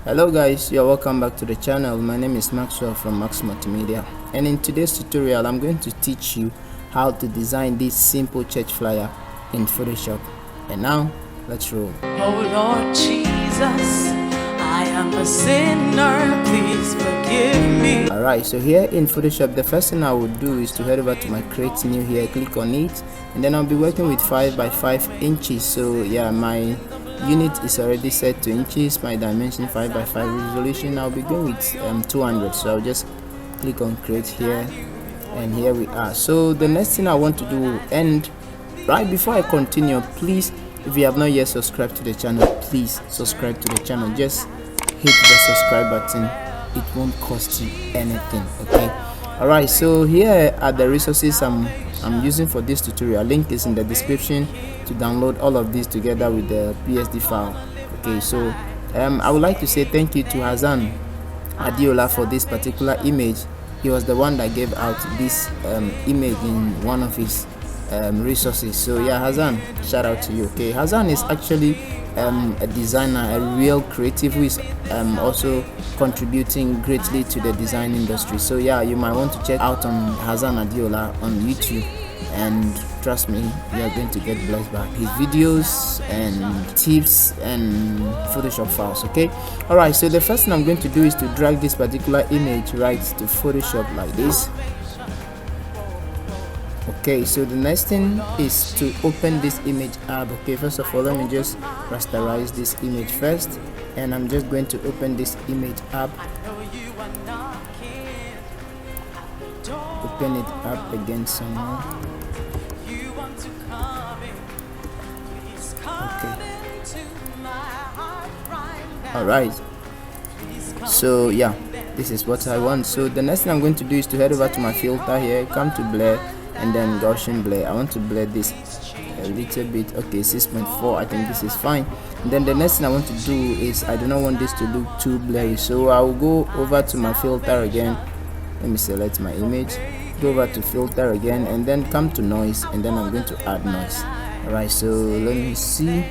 Hello guys, you're welcome back to the channel. My name is Maxwell from Max Multimedia, and in today's tutorial I'm going to teach you how to design this simple church flyer in Photoshop. And now let's roll. Oh Lord Jesus, I am a sinner, please forgive me. Alright, so here in Photoshop, the first thing I would do is to head over to my create new here, click on it, and then I'll be working with 5 by 5 inches. So yeah, my unit is already set to inches, my dimension 5 by 5 resolution. I'll be going with 200, so I'll just click on create here, and here we are. So the next thing I want to do, and right before I continue, please, if you have not yet subscribed to the channel, please subscribe to the channel. Just hit the subscribe button, it won't cost you anything. Okay, alright, so here are the resources I'm using for this tutorial. Link is in the description to download all of these together with the PSD file. Okay, so I would like to say thank you to Hassan Adiola for this particular image. He was the one that gave out this image in one of his resources. So yeah, Hassan, shout out to you. Okay, Hassan is actually a designer, a real creative who is also contributing greatly to the design industry. So yeah, you might want to check out on Hassan Adiola on YouTube, and trust me, you are going to get blessed by his videos and tips and Photoshop files. Okay, alright, so the first thing I'm going to do is to drag this particular image right to Photoshop like this. Okay, so the next thing is to open this image app. Okay, first of all, let me just rasterize this image first, and I'm just going to open this image app, open it up again somewhere. Okay, all right, so yeah, this is what I want. So the next thing I'm going to do is to head over to my filter here, come to blur, and then Gaussian blur. I want to blur this a little bit. Okay, 6.4, I think this is fine. And then the next thing I want to do is, I do not want this to look too blurry, so I will go over to my filter again. Let me select my image, go over to filter again, and then come to noise, and then I'm going to add noise. Alright, so let me see.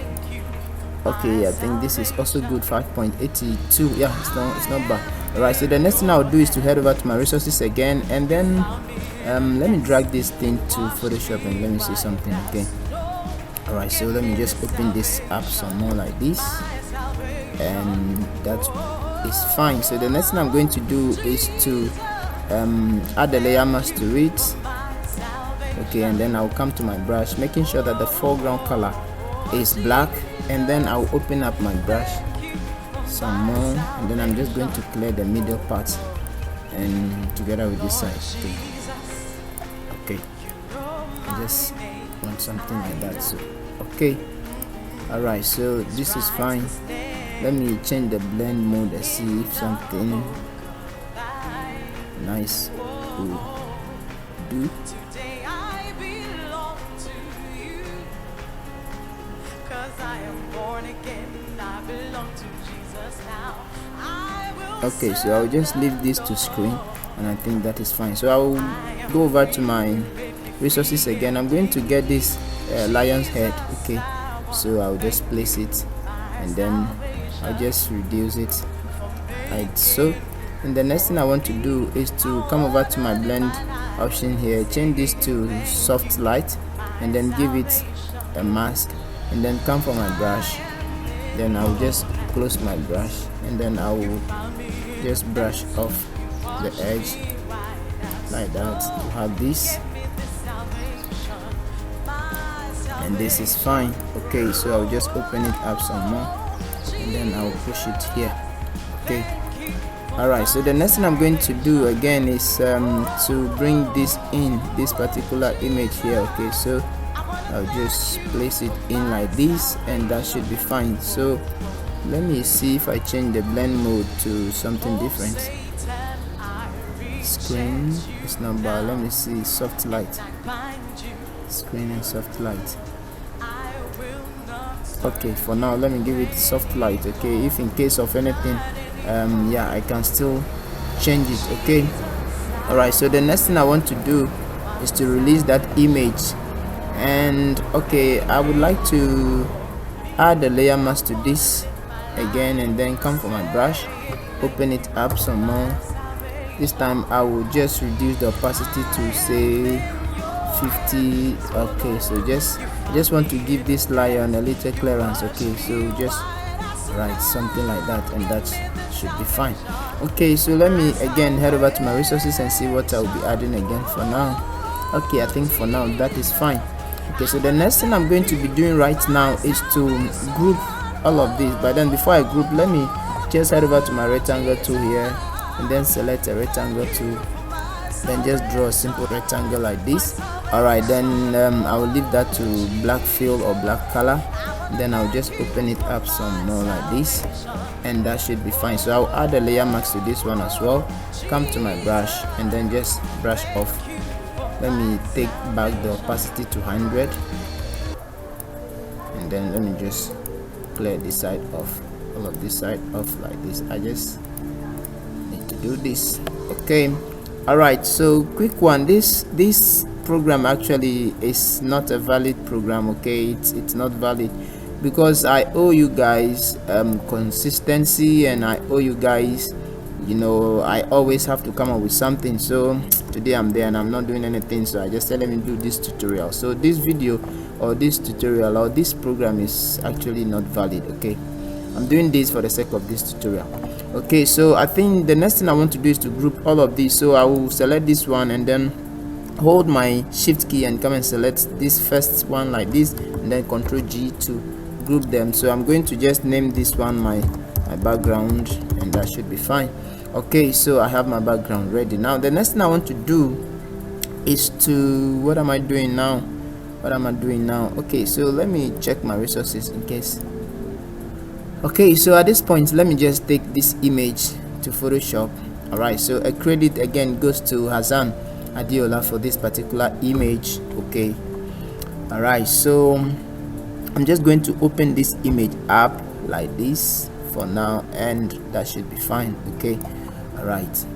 Okay, I think this is also good, 5.82. yeah, it's not bad. Alright, so the next thing I'll do is to head over to my resources again, and then let me drag this thing to Photoshop, and let me see something. Okay, alright, so let me just open this app some more like this, and that is fine. So the next thing I'm going to do is to add the layer mask to it. Okay, and then I'll come to my brush, making sure that the foreground color is black, and then I'll open up my brush some more, and then I'm just going to clear the middle part and together with this side. Okay, I just want something like that. So okay, alright, so this is fine. Let me change the blend mode and see if something nice will do. Okay, so I'll just leave this to screen, and I think that is fine. So I'll go over to my resources again. I'm going to get this lion's head. Okay, so I'll just place it, and then I'll just reduce it like so. And the next thing I want to do is to come over to my blend option here, change this to soft light, and then give it a mask, and then come for my brush. Then I'll just close my brush, and then I will just brush off the edge like that to have this, and this is fine. Okay, so I'll just open it up some more, and then I'll push it here. Okay, alright, so the next thing I'm going to do again is to bring this in, this particular image here. Okay, so I'll just place it in like this, and that should be fine. So let me see if I change the blend mode to something different. Screen is not bad. Let me see, soft light, screen and soft light. Okay, for now let me give it soft light. Okay, if in case of anything, yeah, I can still change it. Okay, alright, so the next thing I want to do is to release that image, and okay, I would like to add a layer mask to this again, and then come for my brush, open it up some more. This time I will just reduce the opacity to say 50. Okay, so I just want to give this lion a little clearance. Okay, so just write something like that, and that should be fine. Okay, so let me again head over to my resources and see what I'll be adding again for now. Okay, I think for now that is fine. Okay, so the next thing I'm going to be doing right now is to group all of this. But then before I group, let me just head over to my rectangle tool here and then select a rectangle tool, then just draw a simple rectangle like this. Alright, then I will leave that to black fill or black color. Then I'll just open it up some more like this, and that should be fine. So I'll add a layer mask to this one as well. Come to my brush and then just brush off. Let me take back the opacity to 100, and then let me just clear this side off, all of this side off like this. I just need to do this. Okay, alright, so quick one, this program actually is not a valid program. Okay, it's not valid because I owe you guys consistency, and I owe you guys, you know, I always have to come up with something. So today I'm there and I'm not doing anything, so I just said let me do this tutorial. So this video or this tutorial or this program is actually not valid. Okay, I'm doing this for the sake of this tutorial. Okay, so I think the next thing I want to do is to group all of these. So I will select this one and then hold my shift key and come and select this first one like this, and then Ctrl G to group them. So I'm going to just name this one my background, and that should be fine. Okay, so I have my background ready. Now the next thing I want to do is to, what am I doing now? Okay, so let me check my resources in case. Okay, so at this point let me just take this image to Photoshop. Alright, so a credit again goes to Hassan Adiola for this particular image. Okay, alright, so I'm just going to open this image up like this for now, and that should be fine. Okay, alright.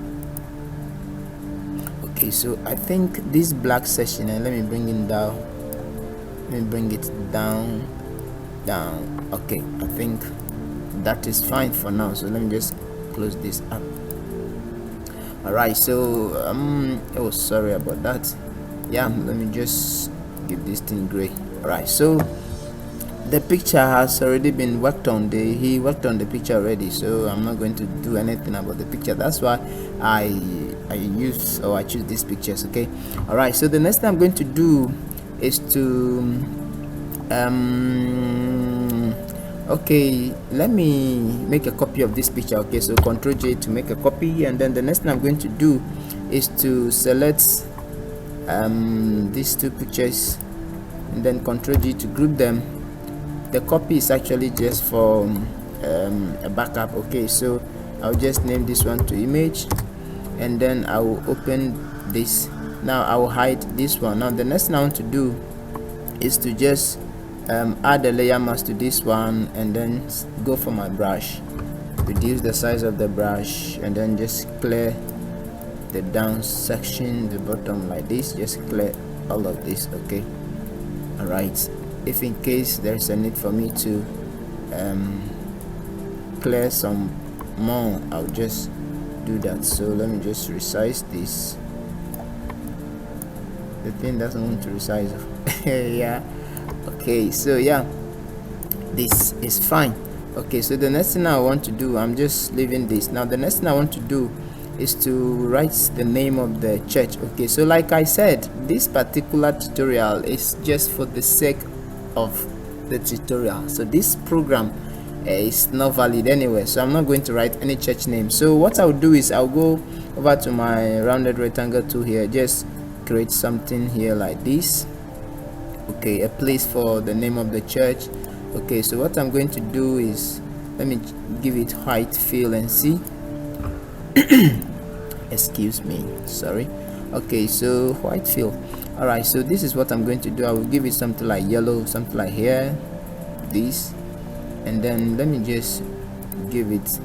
Okay, so I think this black section, and let me bring it down, down. Okay, I think that is fine for now, so let me just close this up. Alright, so oh, sorry about that. Yeah, let me just give this thing gray. Alright, so the picture has already been worked on. He worked on the picture already, so I'm not going to do anything about the picture. That's why I choose these pictures. Okay, alright, so the next thing I'm going to do is to okay, let me make a copy of this picture. Okay, so Ctrl J to make a copy, and then the next thing I'm going to do is to select these two pictures and then Ctrl G to group them. The copy is actually just for a backup. Okay, so I'll just name this one to image, and then I will open this. Now I will hide this one. Now the next thing I want to do is to just add a layer mask to this one, and then go for my brush, reduce the size of the brush, and then just clear the down section, the bottom like this, just clear all of this. Okay, alright, if in case there's a need for me to clear some more, I'll just do that. So let me just resize this. The thing doesn't want to resize. Yeah, okay, so yeah, this is fine. Okay, so the next thing I want to do, I'm just leaving this. Now the next thing I want to do is to write the name of the church. Okay, so like I said, this particular tutorial is just for the sake of the tutorial. So this program is not valid anyway, so I'm not going to write any church name. So what I'll do is I'll go over to my rounded rectangle tool here, just create something here like this. Okay, a place for the name of the church. Okay, so what I'm going to do is, let me give it white fill and see. Excuse me, sorry. Okay, so white fill. Alright, so this is what I'm going to do. I will give it something like yellow, something like here, this, and then let me just give it,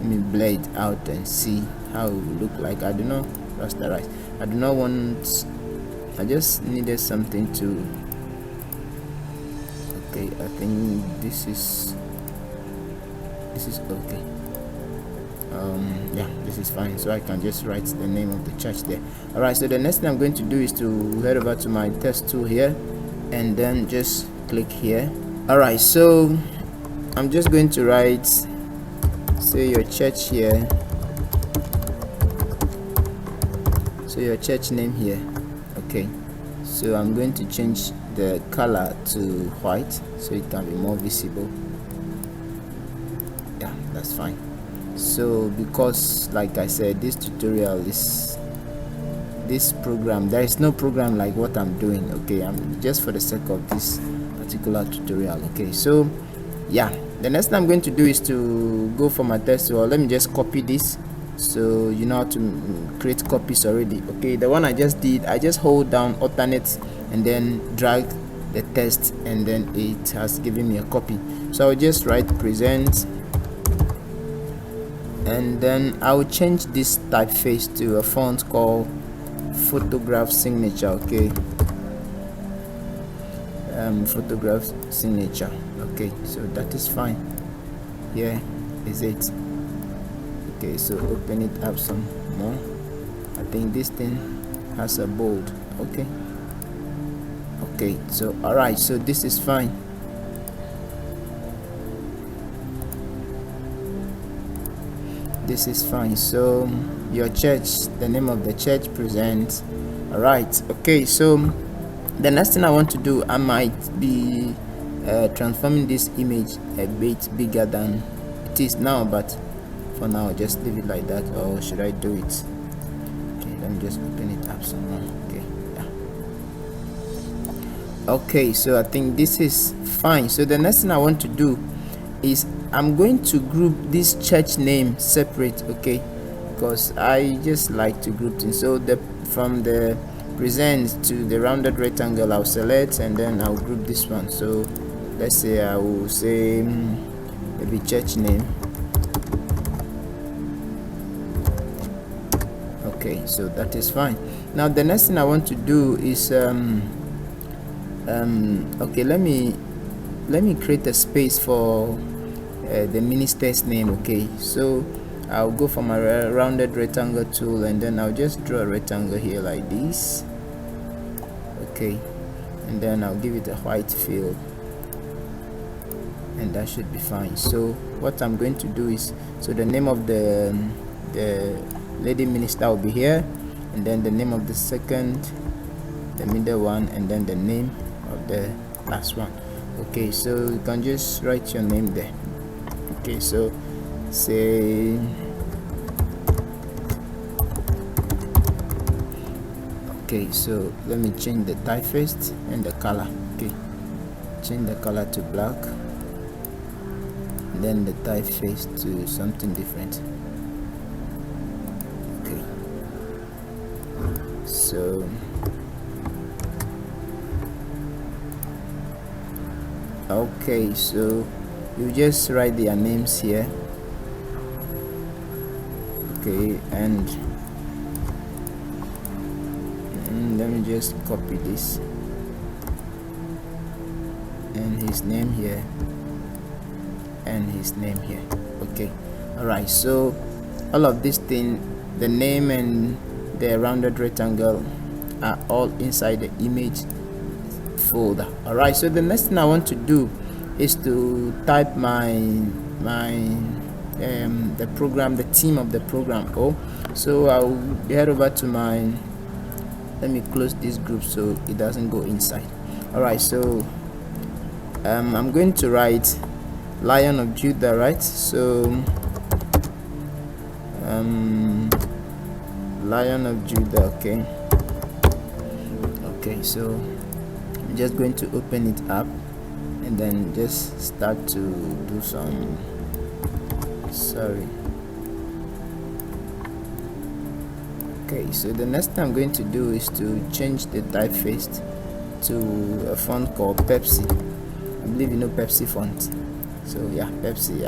let me blur it out and see how it will look like. I do not rasterize. I do not want, I just needed something to, okay, I think this this is okay. Yeah, this is fine, so I can just write the name of the church there. All right, so the next thing I'm going to do is to head over to my test tool here and then just click here. All right, so I'm just going to write, say, your church here, so your church name here. Okay, so I'm going to change the color to white so it can be more visible. Yeah, that's fine. So because, like I said, this tutorial is this program, there is no program like what I'm doing. Okay, I'm just for the sake of this particular tutorial. Okay, so yeah, the next thing I'm going to do is to go for my test. Or let me just copy this, so you know how to create copies already. Okay, the one I just did, I just hold down alternate and then drag the text, and then it has given me a copy. So I'll just write present, and then I'll change this typeface to a font called Photograph Signature. Okay, Photograph Signature. Okay, so that is fine. Here is it. Okay, so open it up some more. I think this thing has a bold. Okay, so all right, so this is fine. This is fine. So your church, the name of the church, presents. All right, okay, so the next thing I want to do, I might be transforming this image a bit bigger than it is now, but for now just leave it like that. Or should I do it? Okay, let me just open it up some more. Okay, yeah. Okay, so I think this is fine. So the next thing I want to do is I'm going to group this church name separate. Okay, because I just like to group things. So from the present to the rounded rectangle, I'll select and then I'll group this one. So let's say I will say maybe church name. Okay, so that is fine. Now the next thing I want to do is okay, let me create a space for the minister's name. Okay, so I'll go for my rounded rectangle tool, and then I'll just draw a rectangle here like this. Okay, and then I'll give it a white fill, and that should be fine. So what I'm going to do is, so the name of the lady minister will be here, and then the name of the second, the middle one, and then the name of the last one. Okay, so you can just write your name there. Okay, so say okay, so let me change the typeface and the color. Okay, change the color to black, and then the typeface to something different. Okay, so okay, so you just write their names here. Okay, and let me just copy this, and his name here, and his name here. Okay, all right, so all of this thing, the name and the rounded rectangle, are all inside the image folder. All right, so the next thing I want to do is to type the program, the theme of the program. So I'll head over to my, let me close this group so it doesn't go inside. All right, so I'm going to write Lion of Judah, right? So Lion of Judah. Okay, so I'm just going to open it up and then just start to do some, okay, so the next thing I'm going to do is to change the typeface to a font called Pepsi. I believe you know Pepsi font. So yeah, Pepsi.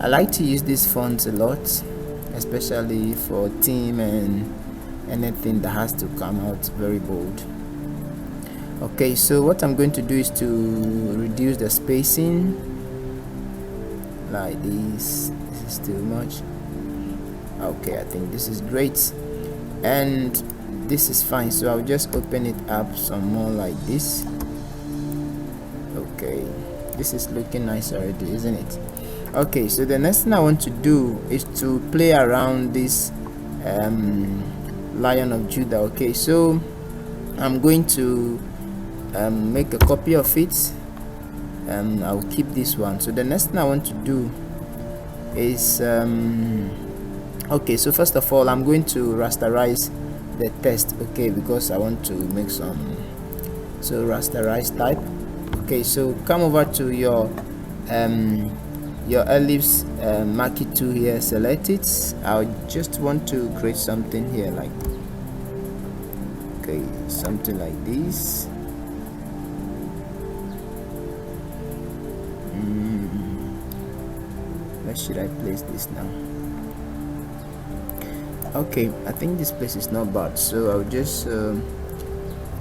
I like to use this font a lot, especially for theme and anything that has to come out very bold. Okay, so what I'm going to do is to reduce the spacing like this. This is too much. Okay, I think this is great, and this is fine. So I'll just open it up some more like this. Okay, this is looking nice already, isn't it? Okay, so the next thing I want to do is to play around this Lion of Judah. Okay, so I'm going to make a copy of it. I'll keep this one. So the next thing I want to do is okay, so first of all I'm going to rasterize the text, okay, because I want to make some, so rasterize type. Okay, so come over to your ellipse marquee tool here, select it. I just want to create something here, like, okay, something like this. Where should I place this now? Okay, I think this place is not bad, so I'll just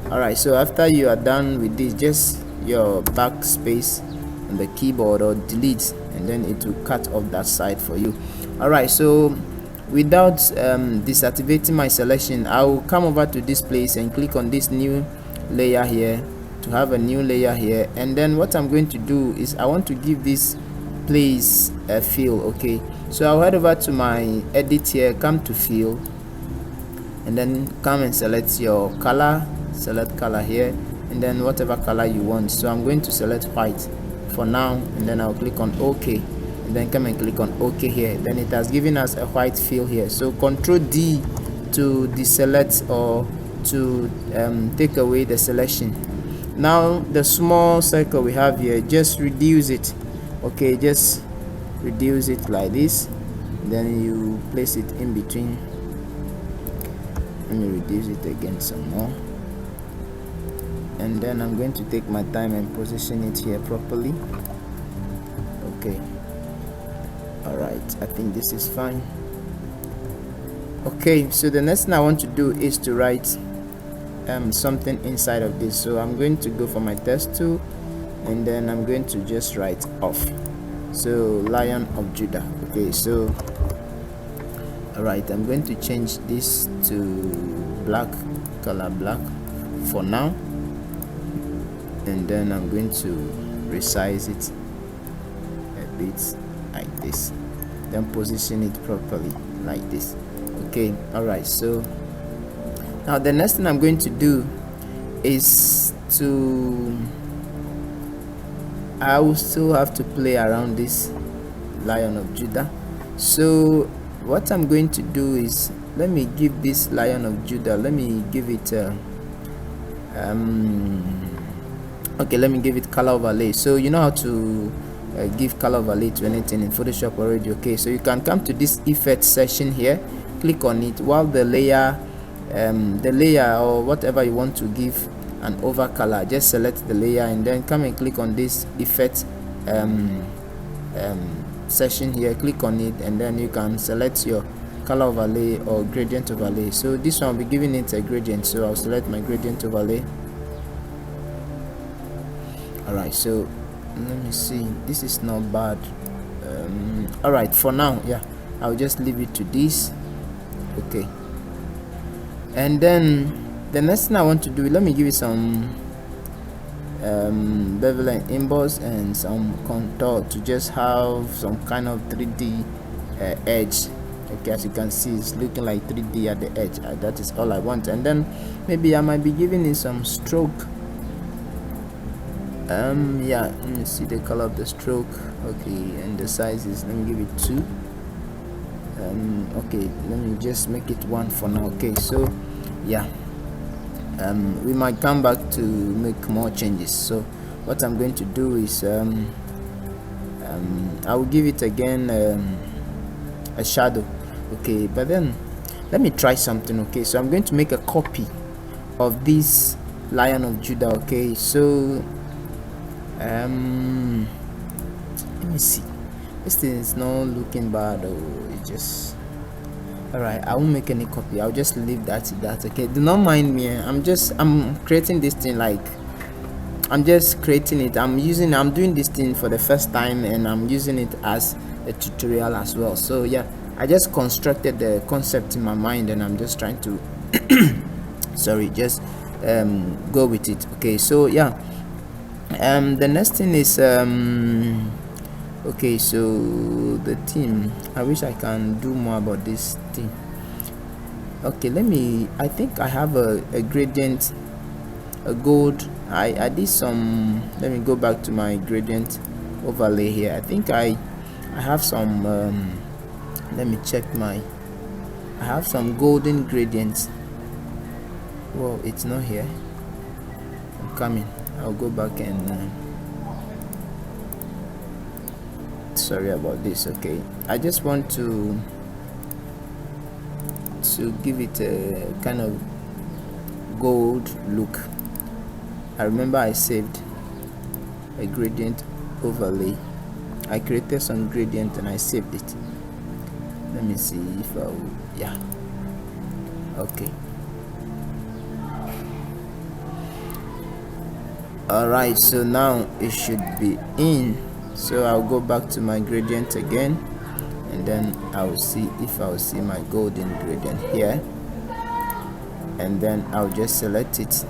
alright, so after you are done with this, just your backspace on the keyboard or delete, and then it will cut off that side for you. Alright, so without deactivating my selection, I will come over to this place and click on this new layer here to have a new layer here, and then what I'm going to do is I want to give this place a fill. Okay, so I'll head over to my edit here, come to fill, and then come and select your color, select color here, and then whatever color you want. So I'm going to select white for now, and then I'll click on OK, and then come and click on OK here. Then it has given us a white fill here. So Control D to deselect or to take away the selection. Now the small circle we have here, just reduce it. Okay, just reduce it like this, then you place it in between. Let me reduce it again some more, and then I'm going to take my time and position it here properly. Okay, all right, I think this is fine. Okay, so the next thing I want to do is to write something inside of this. So I'm going to go for my text tool, and then I'm going to just write off, so Lion of Judah. Okay, so all right, I'm going to change this to black, color black for now, and then I'm going to resize it a bit like this, then position it properly like this. Okay, all right, so now the next thing I'm going to do is to, I will still have to play around this Lion of Judah. So what I'm going to do is, let me give this Lion of Judah, let me give it okay, let me give it color overlay. So you know how to give color overlay to anything in Photoshop already. Okay, so you can come to this effect section here, click on it, while the layer or whatever you want to give an over color, just select the layer and then come and click on this effect section here, click on it, and then you can select your color overlay or gradient overlay. So this one will be giving it a gradient, so I'll select my gradient overlay. All right, so let me see, this is not bad. All right, for now, yeah, I'll just leave it to this. Okay, and then the next thing I want to do, let me give it some bevel and emboss and some contour to just have some kind of 3D edge. Okay, as you can see, it's looking like 3D at the edge. That is all I want. And then maybe I might be giving it some stroke. Yeah, let me see the color of the stroke. Okay, and the size is, let me give it 2. Okay, let me just make it 1 for now. Okay, so yeah, we might come back to make more changes. So what I'm going to do is I will give it again a shadow. Okay, but then let me try something. Okay, so I'm going to make a copy of this Lion of Judah. Okay, so let me see, this thing is not looking bad. It just, all right, I won't make any copy, I'll just leave that to that. Okay, do not mind me. I'm creating this thing, like I'm just creating it. I'm doing this thing for the first time, and I'm using it as a tutorial as well. So yeah, I just constructed the concept in my mind and I'm just trying to sorry, just go with it. Okay, so yeah, the next thing is okay, so the theme, I wish I can do more about this theme. Okay, I think I have a gradient, a gold. I did some, let me go back to my gradient overlay here. I think I have some let me check I have some golden gradients. Well, it's not here. I'm coming. I'll go back and sorry about this. Okay, I just want to give it a kind of gold look. I remember I saved a gradient overlay. I created some gradient and I saved it. Let me see if I will, yeah, okay. Alright, so now it should be in. So I'll go back to my gradient again and then I'll see if I'll see my golden gradient here, and then I'll just select it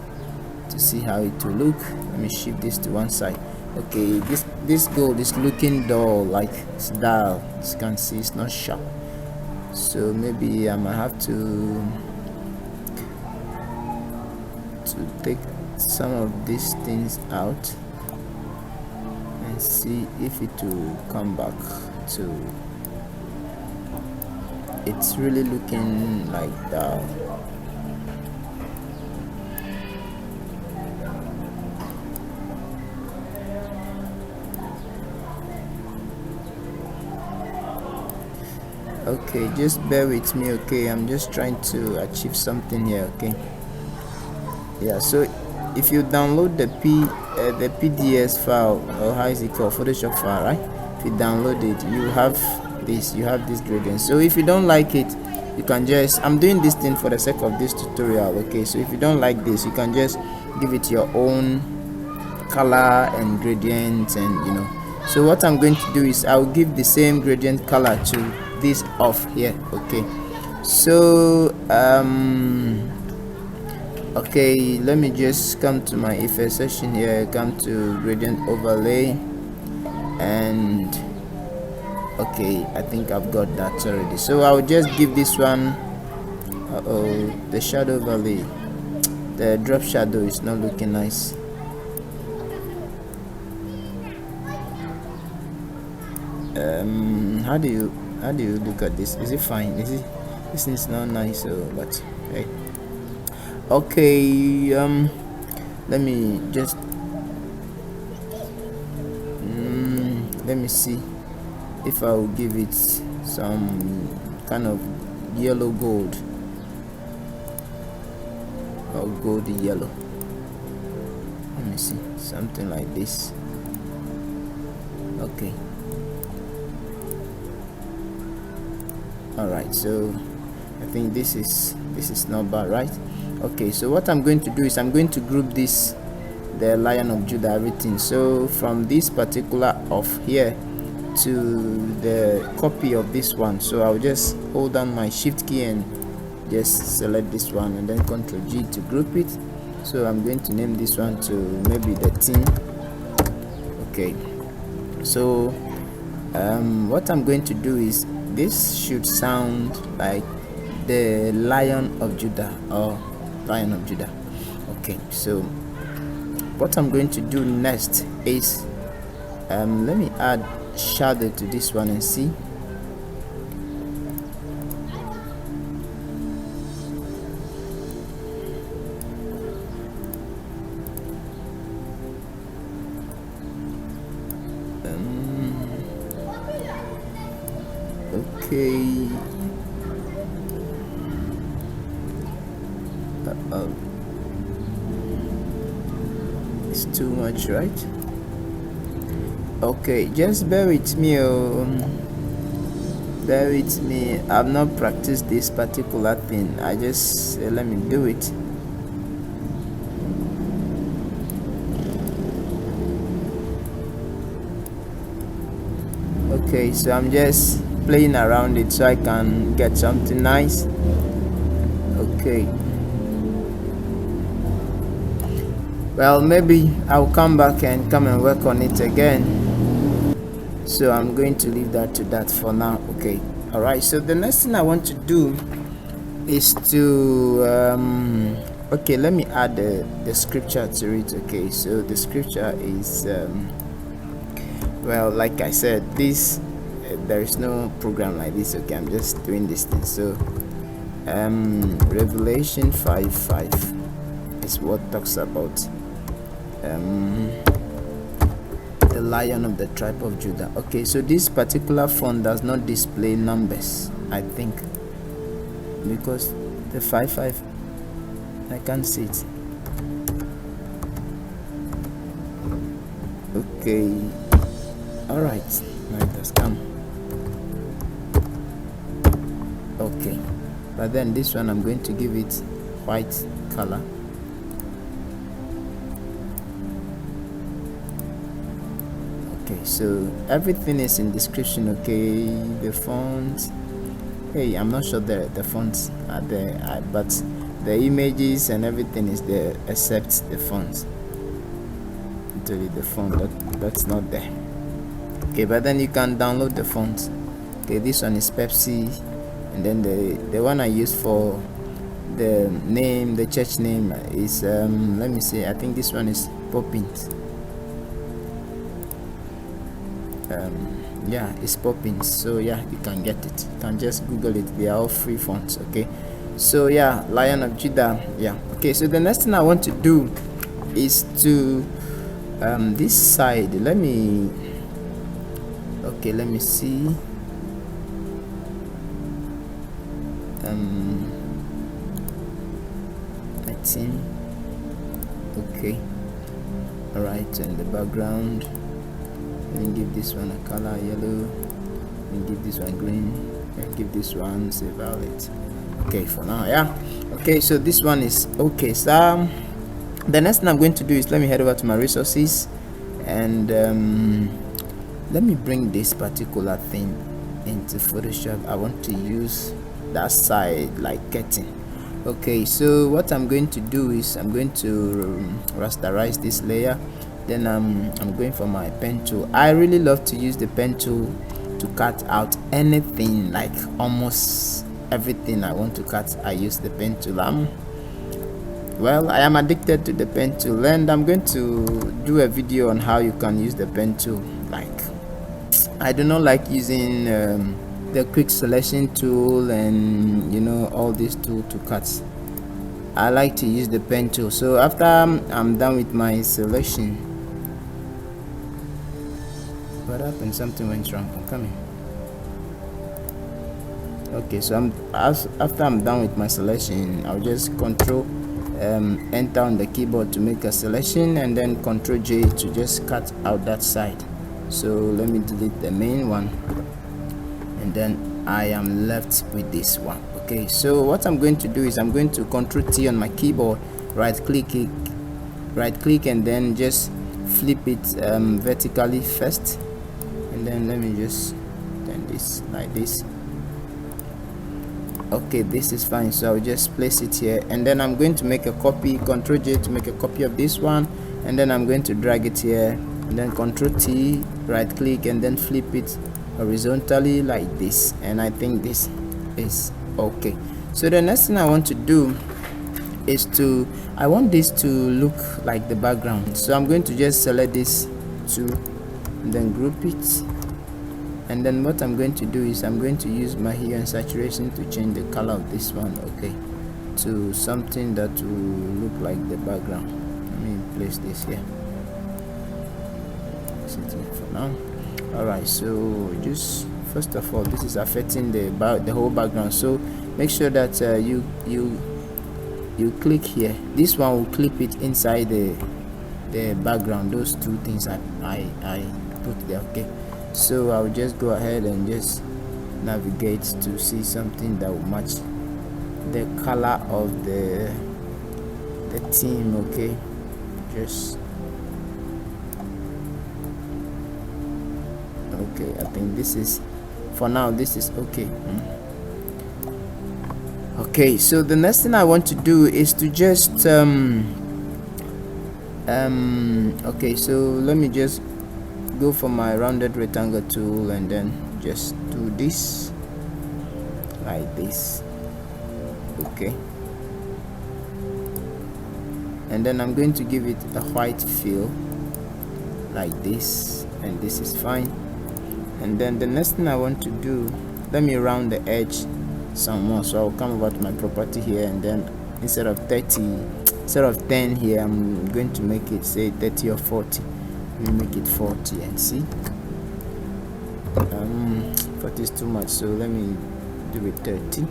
to see how it will look. Let me shift this to one side. Okay, this gold is looking dull, like it's dull. As you can see, it's not sharp. So maybe I might have to take some of these things out and see if it will come back to, it's really looking like that. Okay, just bear with me. Okay, I'm just trying to achieve something here. Okay, yeah, so if you download the PDS file, or how is it called, Photoshop file, right? If you download it, you have this gradient. So if you don't like it, you can just, I'm doing this thing for the sake of this tutorial. Okay, so if you don't like this, you can just give it your own color and gradient, and you know. So what I'm going to do is I'll give the same gradient color to this off here. Okay, so okay, let me just come to my effect section here, come to gradient overlay, and okay, I think I've got that already. So I'll just give this one the shadow overlay, the drop shadow is not looking nice. How do you look at this? Is it fine? Is it, this is not nice, but hey, okay, let me just let me see if I will give it some kind of yellow gold or goldy yellow. Let me see, something like this. Okay, all right, so I think this is not bad, right? Okay, so what I'm going to do is I'm going to group this, the Lion of Judah, everything. So from this particular off here to the copy of this one, so I'll just hold down my shift key and just select this one and then Ctrl G to group it. So I'm going to name this one to maybe the theme. Okay, so what I'm going to do is, this should sound like the Lion of Judah, or Lion of Judah. Okay, so what I'm going to do next is let me add shadow to this one and see. Okay, it's too much, right? Okay, just bear with me. Bear with me. I've not practiced this particular thing. I just let me do it. Okay, so I'm just playing around it so I can get something nice. Okay, well, maybe I'll come back and come and work on it again, so I'm going to leave that to that for now. Okay, all right, so the next thing I want to do is to okay, let me add the scripture to it. Okay, so the scripture is well, like I said, this there is no program like this. Okay, I'm just doing this thing. So Revelation 5:5 is what talks about the Lion of the tribe of Judah. Okay, so this particular font does not display numbers, I think, because the 5:5 I can't see it. Okay, all right, now it has come. Okay, but then this one I'm going to give it white color. Okay, so everything is in description. Okay, the fonts, hey, I'm not sure the fonts are there, but the images and everything is there except the fonts. Literally the font that's not there. Okay, but then you can download the font. Okay, this one is Pepsi, and then the one I use for the name, the church name, is let me see, I think this one is Poppins. Yeah, it's Poppins. So yeah, you can get it, you can just Google it, they are all free fonts. Okay, so yeah, Lion of Judah. Yeah, okay, so the next thing I want to do is to this side, let me see, I think, okay, all right, and the background, let me give this one a color yellow, let me give this one green, and give this one say violet. Okay, for now, yeah. Okay, so this one is okay. So the next thing I'm going to do is, let me head over to my resources, and let me bring this particular thing into Photoshop. I want to use that side like curtain. Okay, so what I'm going to do is I'm going to rasterize this layer, then I'm going for my pen tool. I really love to use the pen tool to cut out anything, like almost everything I want to cut. I use the pen tool. Well, I am addicted to the pen tool, and I'm going to do a video on how you can use the pen tool. Like, I do not like using the quick selection tool and all these tools to cut. I like to use the pen tool. So after I'm done with my selection, what happened? Something went wrong. I'm coming. Okay, so after I'm done with my selection, I'll just control enter on the keyboard to make a selection, and then Control J to just cut out that side. So let me delete the main one, and then I am left with this one. Okay, so what I'm going to do is I'm going to Control T on my keyboard, right click, and then just flip it vertically first, and then let me just turn this like this. Okay, this is fine, so I'll just place it here, and then I'm going to make a copy, Control J to make a copy of this one, and then I'm going to drag it here, and then Control T, right click, and then flip it horizontally like this, and I think this is okay. So the next thing I want to do is I want this to look like the background, so I'm going to just select this two, and then group it. And then what I'm going to do is I'm going to use my hue and saturation to change the color of this one, okay, to something that will look like the background. Let me place this here. Set it for now. Alright, so just first of all, this is affecting the whole background, so make sure that you click here. This one will clip it inside the background. Those two things I put there. Okay, so I'll just go ahead and just navigate to see something that will match the color of the theme. Okay, just Okay, I think this is, for now, this is okay. Okay, so the next thing I want to do is to just okay, so let me just go for my rounded rectangle tool and then just do this like this. Okay, and then I'm going to give it a white feel like this, and this is fine. And then the next thing I want to do, let me round the edge some more. So I'll come over to my property here, and then instead of 10 here, I'm going to make it say 30 or 40. Let me make it 40 and see. 40 is too much, so let me do it 30.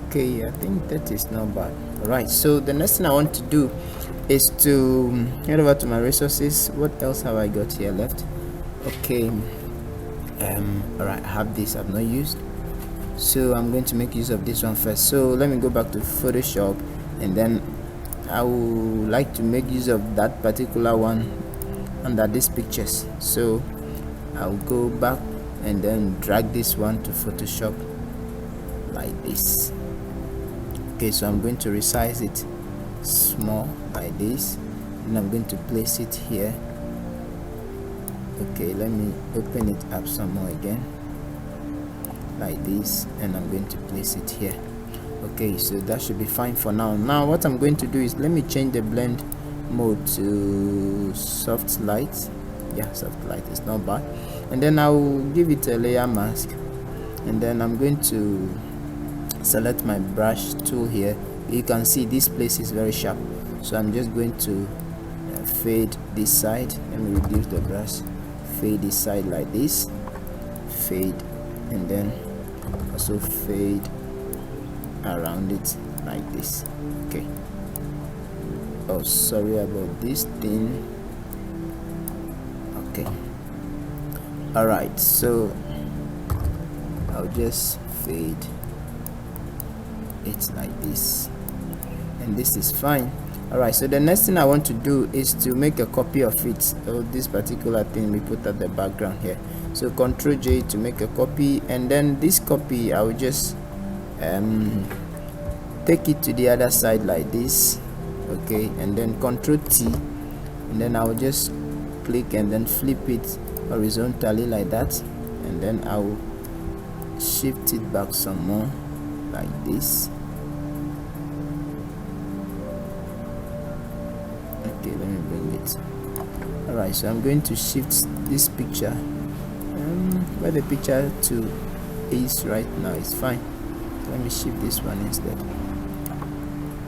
Okay, I think 30 is not bad. All right, so the next thing I want to do is to head over to my resources. What else have I got here left? Okay, all right, I have this I've not used, so I'm going to make use of this one first. So let me go back to Photoshop, and then I would like to make use of that particular one under these pictures. So I'll go back and then drag this one to Photoshop like this. Okay, so I'm going to resize it small like this, and I'm going to place it here. Okay, let me open it up some more again like this, and I'm going to place it here. Okay, so that should be fine for now. Now what I'm going to do is, let me change the blend mode to soft light. Yeah, soft light is not bad. And then I'll give it a layer mask, and then I'm going to select my brush tool here. You can see this place is very sharp, so I'm just going to fade this side. Let me reduce the brush, fade this side like this, fade, and then also fade around it like this. Okay, oh, sorry about this thing. Okay, all right, so I'll just fade it like this, and this is fine. All right, so the next thing I want to do is to make a copy of it. So this particular thing we put at the background here, so Ctrl J to make a copy, and then this copy I will just take it to the other side like this. Okay, and then Ctrl T, and then I will just click and then flip it horizontally like that, and then I will shift it back some more like this. Okay, let me bring it. All right, so I'm going to shift this picture where the picture to is right now is fine. Let me shift this one instead.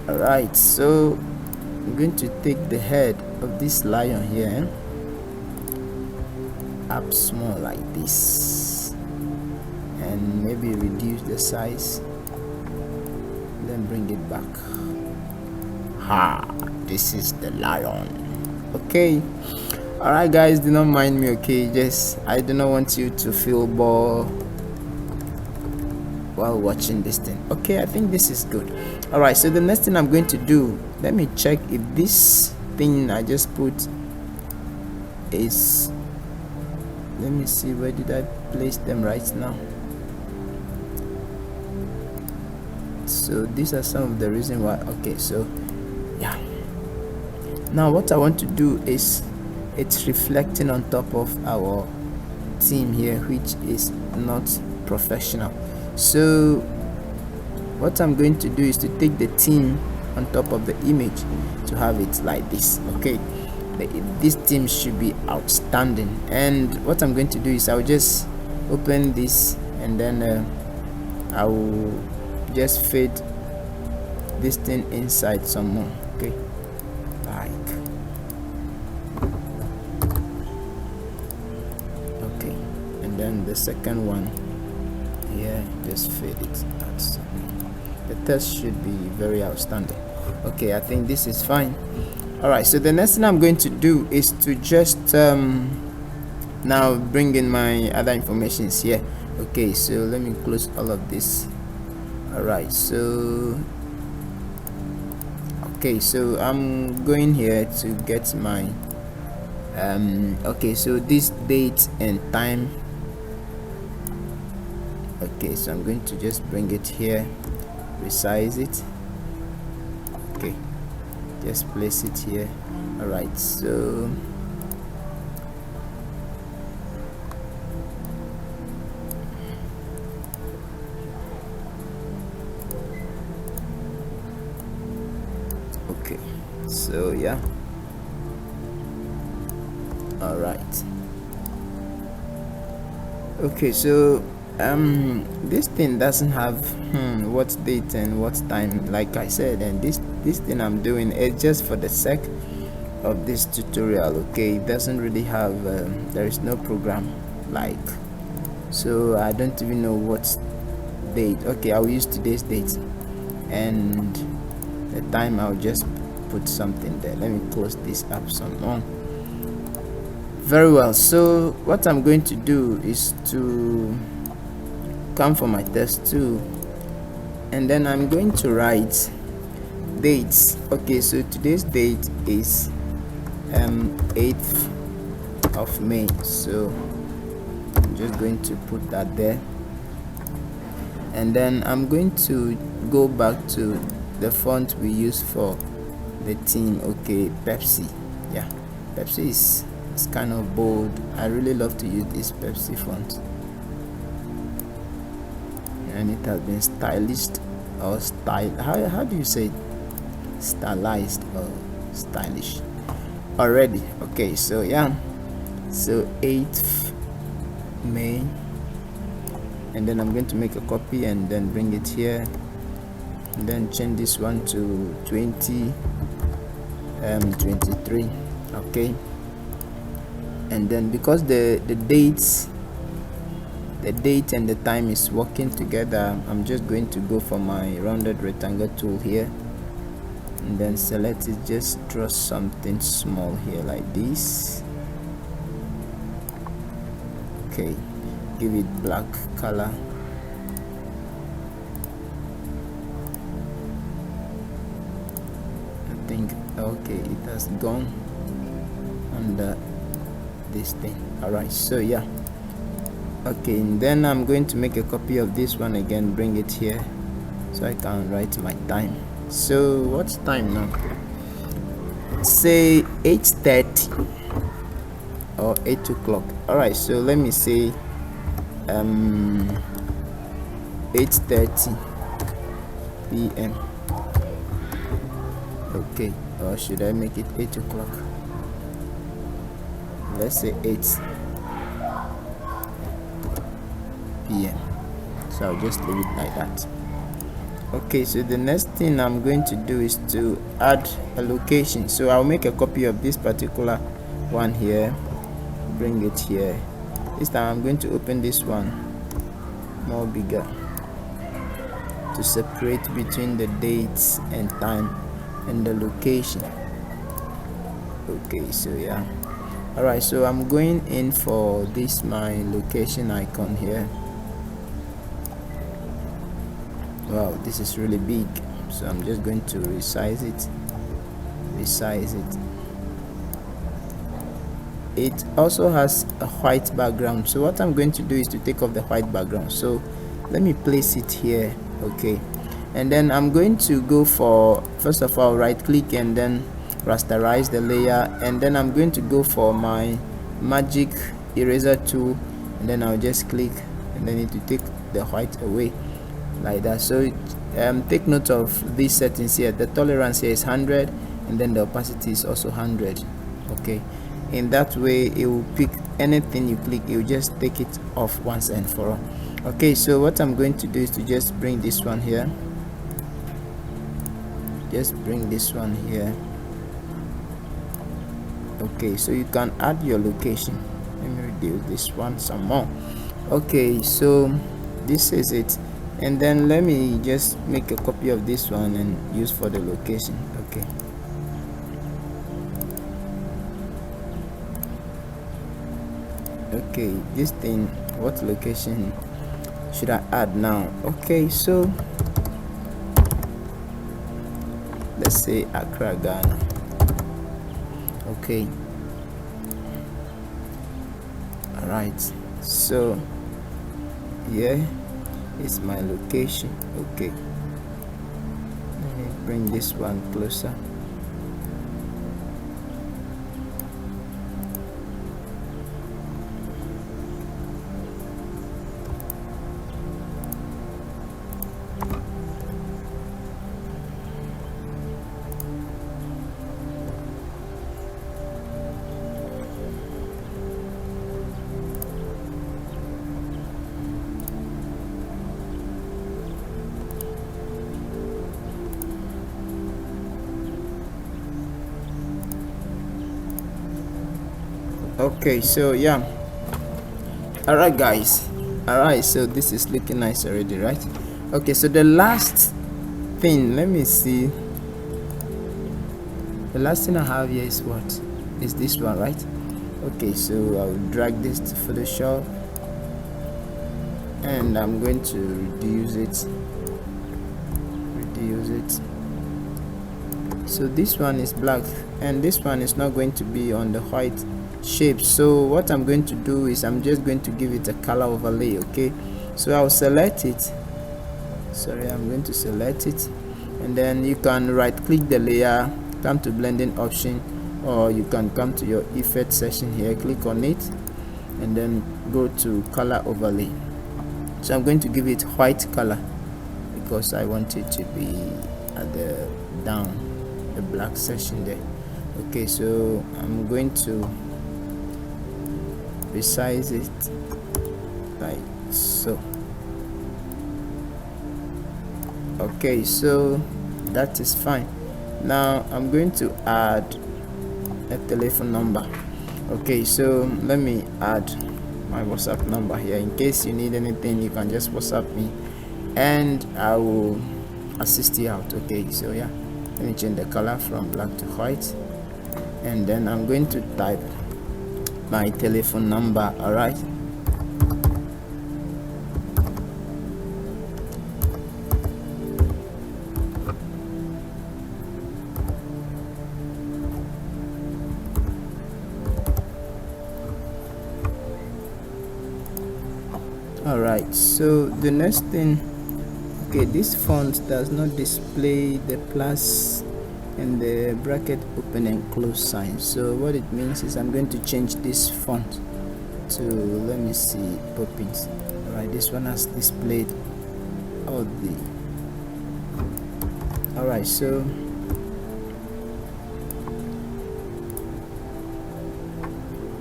All right, so I'm going to take the head of this lion here up small like this, and maybe reduce the size, then bring it back. Ha, this is the lion. Okay, all right guys, do not mind me. Okay, just I do not want you to feel bored while watching this thing. Okay, I think this is good. All right, so the next thing I'm going to do, let me check if this thing I just put is, let me see, where did I place them right now? So these are some of the reason why. Okay, so yeah, now what I want to do is, it's reflecting on top of our theme here, which is not professional. So what I'm going to do is to take the theme on top of the image to have it like this. Okay, this theme should be outstanding, and what I'm going to do is I'll just open this, and then I will just fade this thing inside some more. Okay, like, okay, and then the second one here, just fade it out some more. The test should be very outstanding. Okay, I think this is fine. All right, so the next thing I'm going to do is to just now bring in my other informations here. Okay, so let me close all of this. All right, so okay, so I'm going here to get my Okay, so this date and time. Okay, so I'm going to just bring it here, resize it. Okay, just place it here. All right, so okay, so yeah. All right. Okay, so this thing doesn't have what date and what time, like I said, and this thing I'm doing is just for the sake of this tutorial. Okay, it doesn't really have there is no program, like, so I don't even know what date. Okay, I'll use today's date, and the time I'll just put something there. Let me close this up some more. Very well, so what I'm going to do is to come for my test 2, and then I'm going to write dates. Okay, so today's date is 8th of May, so I'm just going to put that there, and then I'm going to go back to the font we use for the theme. Okay, Pepsi. Yeah, Pepsi is it's kind of bold. I really love to use this Pepsi font, and it has been stylized or style. How do you say it? Stylized or stylish already. Okay, so yeah, so 8th May, and then I'm going to make a copy and then bring it here, and then change this one to 2023. Okay, and then because the date and the time is working together, I'm just going to go for my rounded rectangle tool here, and then select it, just draw something small here like this. Okay, give it black color. I think okay, it has gone under this thing. All right, so yeah. Okay, and then I'm going to make a copy of this one again, bring it here so I can write my time. So what's time now? Say 8:30 or 8 o'clock. All right, so let me say 8:30 p.m. Okay, or should I make it 8 o'clock? Let's say 8 p.m. so I'll just leave it like that. Okay, so the next thing I'm going to do is to add a location. So I'll make a copy of this particular one here, bring it here. This time I'm going to open this one more bigger to separate between the dates and time and the location. Okay, so yeah. All right, so I'm going in for this my location icon here. Wow, this is really big, so I'm just going to resize it. It also has a white background, so what I'm going to do is to take off the white background. So let me place it here. Okay, and then I'm going to go for, first of all, right click and then rasterize the layer, and then I'm going to go for my magic eraser tool, and then I'll just click and then it will take the white away like that. So take note of these settings here. The tolerance here is 100, and then the opacity is also 100. Okay, in that way it will pick anything you click, it will just take it off once and for all. Okay, so what I'm going to do is to just bring this one here, Okay, so you can add your location. Let me reduce this one some more. Okay, so this is it, and then let me just make a copy of this one and use for the location. Okay, this thing, what location should I add now? Okay, so let's say Accra, Ghana. Okay, All right, so here is my location. Okay, let me bring this one closer. Okay, so yeah, all right guys, all right, so this is looking nice already, right? Okay, so the last thing, let me see, the last thing I have here is what is this one, right? Okay, so I'll drag this to Photoshop and I'm going to reduce it. So this one is black and this one is not going to be on the white shape. So what I'm going to do is I'm just going to give it a color overlay. Okay, so I'll select it. I'm going to select it, and then you can right click the layer, come to blending option, or you can come to your effect section here, click on it, and then go to color overlay. So I'm going to give it white color because I want it to be at the down the black section there. Okay, so I'm going to resize it like so. Okay, so that is fine. Now I'm going to add a telephone number. Okay, so let me add my WhatsApp number here. In case you need anything, you can just WhatsApp me and I will assist you out. Okay, so yeah, let me change the color from black to white, and then I'm going to type my telephone number. All right, all right, so the next thing, okay, this font does not display the plus and the bracket open and close sign. So what it means is I'm going to change this font to, let me see, Poppins. All right, this one has displayed all the, all right, so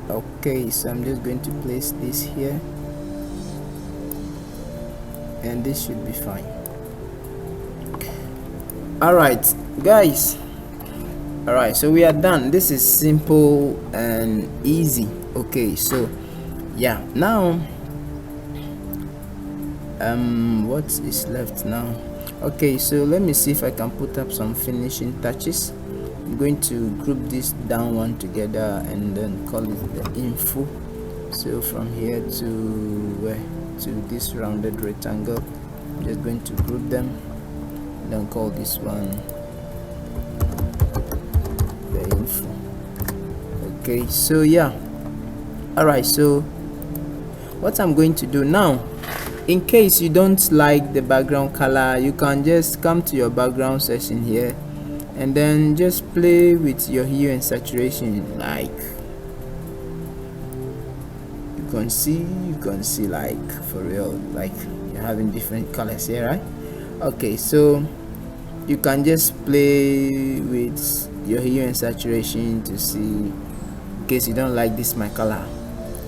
okay, so I'm just going to place this here and this should be fine. All right guys, all right, so we are done. This is simple and easy. Okay, so yeah, now what is left now? Okay, so let me see if I can put up some finishing touches. I'm going to group this down one together and then call it the info. So from here to where, to this rounded rectangle, I'm just going to group them and then call this one the info. Okay, so yeah, all right, so what I'm going to do now, in case you don't like the background color, you can just come to your background section here and then just play with your hue and saturation. Like you can see like for real, like you're having different colors here, right? Okay, so you can just play with your hue and saturation to see, in case you don't like this my color,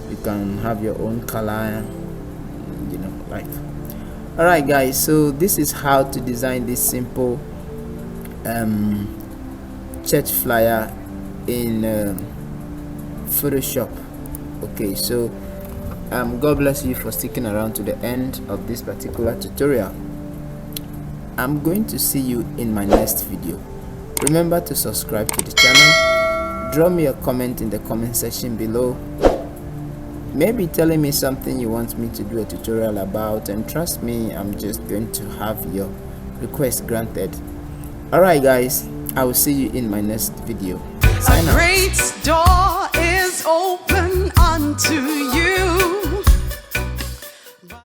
you can have your own color, you know, like. All right guys, so this is how to design this simple church flyer in Photoshop. Okay, so God bless you for sticking around to the end of this particular tutorial. I'm going to see you in my next video. Remember to subscribe to the channel, drop me a comment in the comment section below, maybe telling me something you want me to do a tutorial about, and trust me, I'm just going to have your request granted. Alright guys, I will see you in my next video. Sign out. A great door is is open unto you.